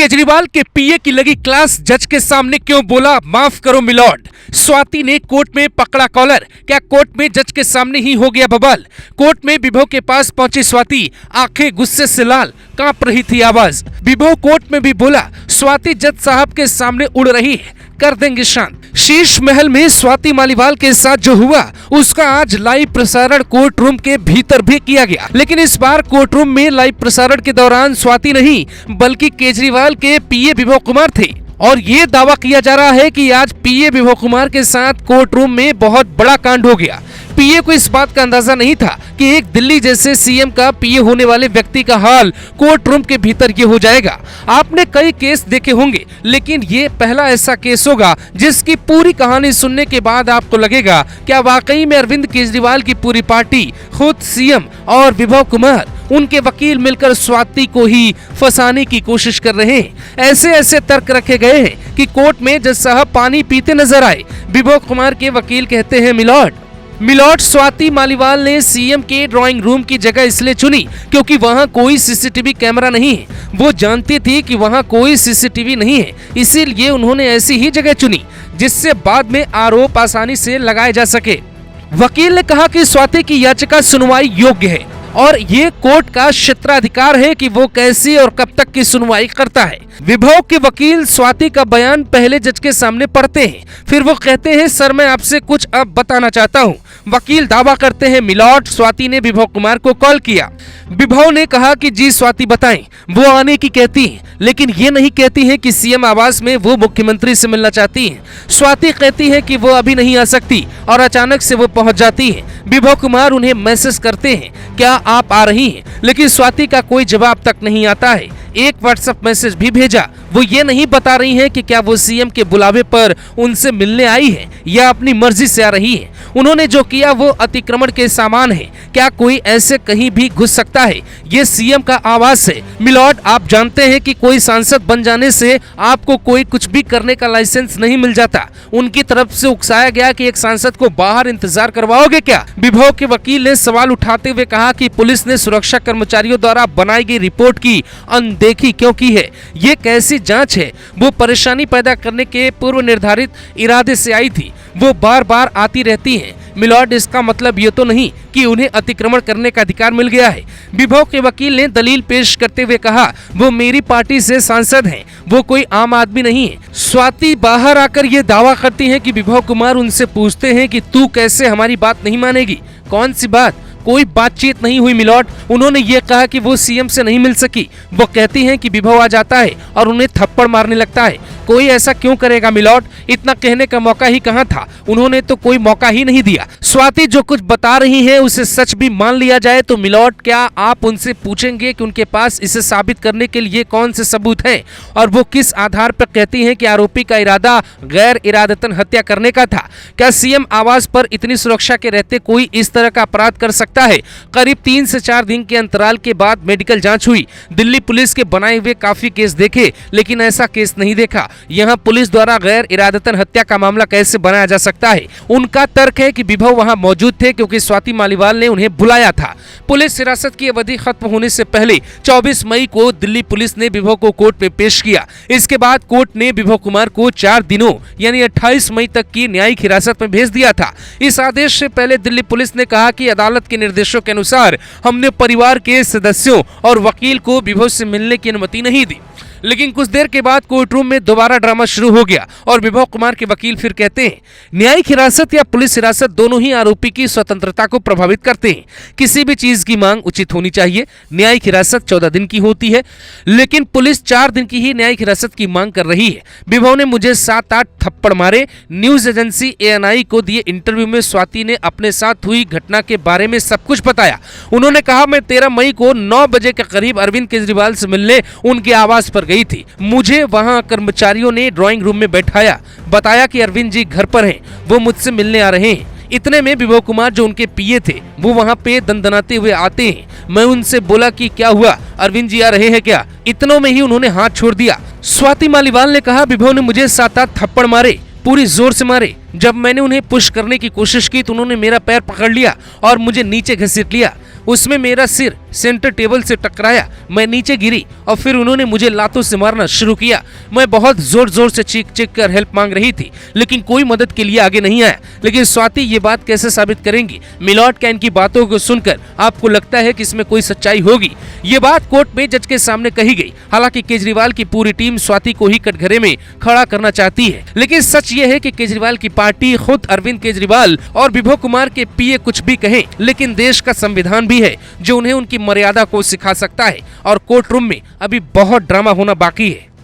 केजरीवाल के पीए की लगी क्लास जज के सामने क्यों बोला माफ करो मिलॉर्ड। स्वाति ने कोर्ट में पकड़ा कॉलर। क्या कोर्ट में जज के सामने ही हो गया बवाल। कोर्ट में विभो के पास पहुंची स्वाति, आंखें गुस्से से लाल, कांप रही थी आवाज। विभो कोर्ट में भी बोला स्वाति जज साहब के सामने उड़ रही है, कर देंगे शांत। शीर्ष महल में स्वाति मालीवाल के साथ जो हुआ उसका आज लाइव प्रसारण कोर्ट रूम के भीतर भी किया गया, लेकिन इस बार कोर्ट रूम में लाइव प्रसारण के दौरान स्वाति नहीं बल्कि केजरीवाल के पीए विभो कुमार थे। और ये दावा किया जा रहा है कि आज पीए विभो कुमार के साथ कोर्ट रूम में बहुत बड़ा कांड हो गया। पीए को इस बात का अंदाजा नहीं था कि एक दिल्ली जैसे सीएम का पीए होने वाले व्यक्ति का हाल कोर्ट रूम के भीतर ये हो जाएगा। आपने कई केस देखे होंगे, लेकिन ये पहला ऐसा केस होगा जिसकी पूरी कहानी सुनने के बाद आपको लगेगा क्या वाकई में अरविंद केजरीवाल की पूरी पार्टी, खुद सीएम और विभो कुमार, उनके वकील मिलकर स्वाति को ही फंसाने की कोशिश कर रहे हैं। ऐसे ऐसे तर्क रखे गए हैं कि कोर्ट में जज साहब पानी पीते नजर आए। विभो कुमार के वकील कहते हैं मिलॉर्ड स्वाति मालीवाल ने सीएम के ड्राइंग रूम की जगह इसलिए चुनी क्योंकि वहां कोई सीसीटीवी कैमरा नहीं है। वो जानती थी कि वहां कोई सीसीटीवी नहीं है, इसीलिए उन्होंने ऐसी ही जगह चुनी जिससे बाद में आरोप आसानी से लगाए जा सके। वकील ने कहा कि स्वाति की याचिका सुनवाई योग्य है और ये कोर्ट का क्षेत्राधिकार है कि वो कैसी और कब तक की सुनवाई करता है। विभो के वकील स्वाति का बयान पहले जज के सामने पढ़ते हैं, फिर वो कहते हैं सर मैं आपसे कुछ अब बताना चाहता हूँ। वकील दावा करते हैं मिलॉर्ड स्वाति ने विभो कुमार को कॉल किया। विभो ने कहा कि जी स्वाति बताएं। वो आने की कहती है, लेकिन ये नहीं कहती है कि सीएम आवास में वो मुख्यमंत्री से मिलना चाहती है। स्वाति कहती है कि वो अभी नहीं आ सकती और अचानक से वो पहुंच जाती है। विभो कुमार उन्हें मैसेज करते हैं क्या आप आ रही हैं, लेकिन स्वाति का कोई जवाब तक नहीं आता है। एक व्हाट्सएप मैसेज भी भेजा। वो ये नहीं बता रही हैं कि क्या वो सीएम के बुलावे पर उनसे मिलने आई है या अपनी मर्जी से आ रही है। उन्होंने जो किया वो अतिक्रमण के सामान है। क्या कोई ऐसे कहीं भी घुस सकता है? ये सीएम का आवास है। मिलॉर्ड आप जानते हैं कि कोई सांसद बन जाने से आपको कोई कुछ भी करने का लाइसेंस नहीं मिल जाता। उनकी तरफ से उकसाया गया कि एक सांसद को बाहर इंतजार करवाओगे क्या? विभो के वकील ने सवाल उठाते हुए कहा कि पुलिस ने सुरक्षा कर्मचारियों द्वारा बनाई गई रिपोर्ट की अनदेखी क्यों की है? ये कैसी जांच है? वो परेशानी पैदा करने के पूर्व निर्धारित इरादे से आई थी। वो बार बार आती रहती हैं। मिलॉर्ड इसका मतलब ये तो नहीं कि उन्हें अतिक्रमण करने का अधिकार मिल गया है। विभो के वकील ने दलील पेश करते हुए कहा वो मेरी पार्टी से सांसद हैं, वो कोई आम आदमी नहीं है। स्वाति बाहर आकर ये दावा करती हैं कि विभो कुमार उनसे पूछते हैं कि तू कैसे हमारी बात नहीं मानेगी। कौन सी बात? कोई बातचीत नहीं हुई मिलॉर्ड। उन्होंने ये कहा कि वो सीएम से नहीं मिल सकी। वो कहती हैं कि विभो आ जाता है और उन्हें थप्पड़ मारने लगता है। कोई ऐसा क्यों करेगा मिलॉर्ड? इतना कहने का मौका ही कहाँ था? उन्होंने तो कोई मौका ही नहीं दिया। स्वाति जो कुछ बता रही है उसे सच भी मान लिया जाए तो मिलॉर्ड क्या आप उनसे पूछेंगे कि उनके पास इसे साबित करने के लिए कौन से सबूत हैं और वो किस आधार पर कहती हैं कि आरोपी का इरादा गैर इरादतन हत्या करने का था? क्या सीएम आवास पर इतनी सुरक्षा के रहते कोई इस तरह का अपराध कर सकता है? करीब 3 से 4 दिन के अंतराल के बाद मेडिकल जांच हुई। दिल्ली पुलिस के बनाए हुए काफी केस देखे, लेकिन ऐसा केस नहीं देखा। यहाँ पुलिस द्वारा गैर इरादतन हत्या का मामला कैसे बनाया जा सकता है? उनका तर्क है कि विभो वहां मौजूद थे क्योंकि स्वाति मालीवाल ने उन्हें बुलाया था। पुलिस हिरासत की अवधि खत्म होने से पहले 24 मई को दिल्ली पुलिस ने विभो को कोर्ट में पेश किया। इसके बाद कोर्ट ने विभो कुमार को 4 दिनों यानी 28 मई तक की न्यायिक हिरासत में भेज दिया था। इस आदेश से पहले दिल्ली पुलिस ने कहा कि अदालत के निर्देशों के अनुसार हमने परिवार के सदस्यों और वकील को विभो से मिलने की अनुमति नहीं दी। लेकिन कुछ देर के बाद कोर्ट रूम में दोबारा ड्रामा शुरू हो गया और विभो कुमार के वकील फिर कहते हैं न्यायिक हिरासत या पुलिस हिरासत दोनों ही आरोपी की स्वतंत्रता को प्रभावित करते हैं। किसी भी चीज की मांग उचित होनी चाहिए। न्यायिक हिरासत 14 दिन की होती है, लेकिन पुलिस 4 दिन की ही न्यायिक हिरासत की मांग कर रही है। विभो ने मुझे 7-8 थप्पड़ मारे। न्यूज एजेंसी ANI को दिए इंटरव्यू में स्वाति ने अपने साथ हुई घटना के बारे में सब कुछ बताया। उन्होंने कहा मैं 13 मई को 9 बजे के करीब अरविंद केजरीवाल से मिलने उनके आवास पर गई थी। मुझे वहां कर्मचारियों ने ड्राइंग रूम में बैठाया, बताया कि अरविंद जी घर पर हैं, वो मुझसे मिलने आ रहे हैं। इतने में विभो कुमार जो उनके पीए थे वो वहां पे दंदनाते हुए आते हैं। मैं उनसे बोला कि क्या हुआ, अरविंद जी आ रहे हैं क्या? इतनों में ही उन्होंने हाथ छोड़ दिया। स्वाति मालीवाल ने कहा विभो ने मुझे 7-8 थप्पड़ मारे, पूरी जोर से मारे। जब मैंने उन्हें पुश करने की कोशिश की तो उन्होंने मेरा पैर पकड़ लिया और मुझे नीचे घसीट लिया। उसमें मेरा सिर सेंटर टेबल से टकराया, मैं नीचे गिरी और फिर उन्होंने मुझे लातों से मारना शुरू किया। मैं बहुत जोर जोर से चीख कर हेल्प मांग रही थी, लेकिन कोई मदद के लिए आगे नहीं आया। लेकिन स्वाति ये बात कैसे साबित करेंगी? मिलॉर्ड क्या इनकी बातों को सुनकर आपको लगता है कि इसमें कोई सच्चाई होगी? ये बात कोर्ट में जज के सामने कही गई। हालांकि केजरीवाल की पूरी टीम स्वाति को ही कटघरे में खड़ा करना चाहती है, लेकिन सच ये है कि केजरीवाल की पार्टी, खुद अरविंद केजरीवाल और विभो कुमार के पीए कुछ भी कहें, लेकिन देश का संविधान भी है जो उन्हें उनकी मर्यादा को सिखा सकता है। और कोर्ट रूम में अभी बहुत ड्रामा होना बाकी है।